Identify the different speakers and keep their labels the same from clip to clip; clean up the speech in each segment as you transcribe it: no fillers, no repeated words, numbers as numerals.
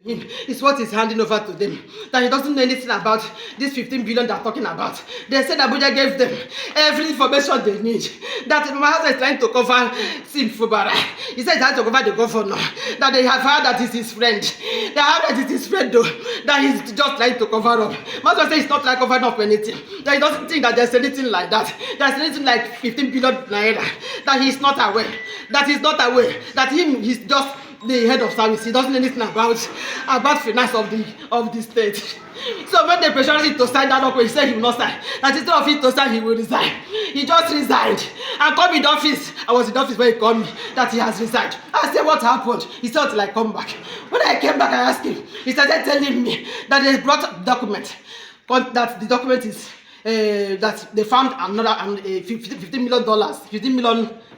Speaker 1: him is what he's handing over to them. That he doesn't know anything about this 15 billion they're talking about. They said Abuja gave them every information they need. That my husband is trying to cover Fubara. He said he's trying to cover the governor. That they have heard that it's his friend. They have heard that it's his friend though. That he's just trying to cover up. My husband says he's not like covering up anything. That he doesn't think that there's anything like that. There's anything like 15 billion naira. That he's not aware. That he's not aware. That he's just the head of service. He doesn't know anything about finance of the state. So when they pressured him to sign that document, he said he will not sign. That instead of him to sign, he will resign. He just resigned and called me in the office. I was in the office when he called me that he has resigned. I said, what happened? He said, till I come back. When I came back, I asked him. He started telling me that they brought document, but that the document is that they found another $15 million, 15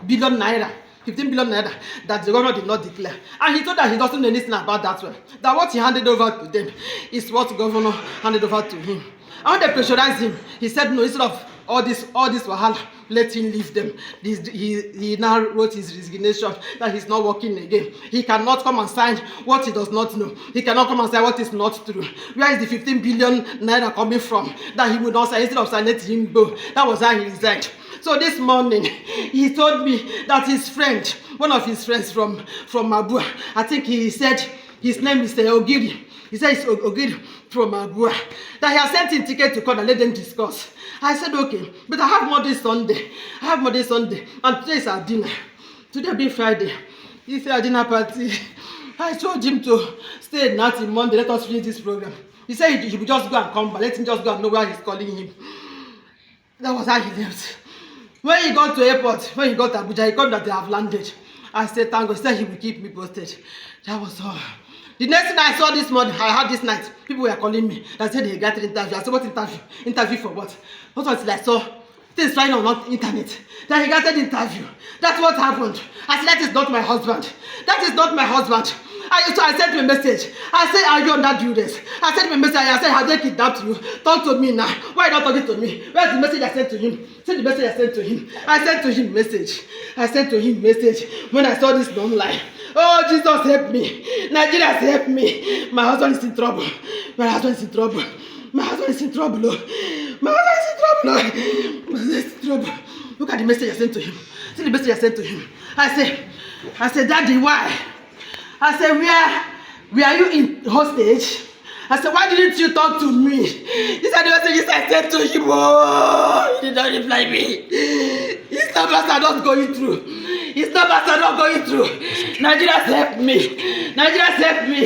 Speaker 1: billion naira. 15 billion naira that the governor did not declare. And he told that he doesn't know anything about that one. That what he handed over to them is what the governor handed over to him. And when they pressurized him, he said no, instead of all this wahala, let him leave them. He now wrote his resignation that he's not working again. He cannot come and sign what he does not know. He cannot come and sign what is not true. Where is the 15 billion naira coming from that he would not sign? Instead of signing, let him go. That was how he resigned. So this morning, he told me that his friend, one of his friends from Abua, I think he said his name is Ogiri. He said it's Ogiri from Abua. That he has sent him ticket to court and let them discuss. I said, okay, but I have more this Sunday. And today is our dinner. Today being Friday. It's our dinner party. I told him to stay night till Monday. Let us finish this program. He said he would just go and come back. Let him just go and know where he's calling him. That was how he left. When he got to airport, when he got to Abuja, he called that they have landed. I said, thank God. He said he will keep me posted. That was all. The next thing I saw this morning, I had this night, people were calling me. They said they got an interview. I said, what interview? Interview for what? Not until I saw things flying on the internet. Then he got an interview. That's what happened. I said, that is not my husband. That is not my husband. I sent him a message. I said, are you under duress? I sent him a message. I said, have they kidnapped you? Talk to me now. Why are you not talking to me? Where's the message I sent to him? Send the message I sent to him. I sent to him message. I sent to him message when I saw this online. Oh, Jesus, help me. Nigeria, help me. My husband is in trouble. My husband is in trouble. My husband is in trouble. My husband is in trouble. My husband is in trouble. Look at the message I sent to him. See the message I sent to him. I said, Daddy, why? I said, where are you in hostage? I said, why didn't you talk to me? He said, the messages I sent to him. Oh, he did not reply me. His numbers are not going through. His numbers are not going through. Nigerians help me. Nigerians help me.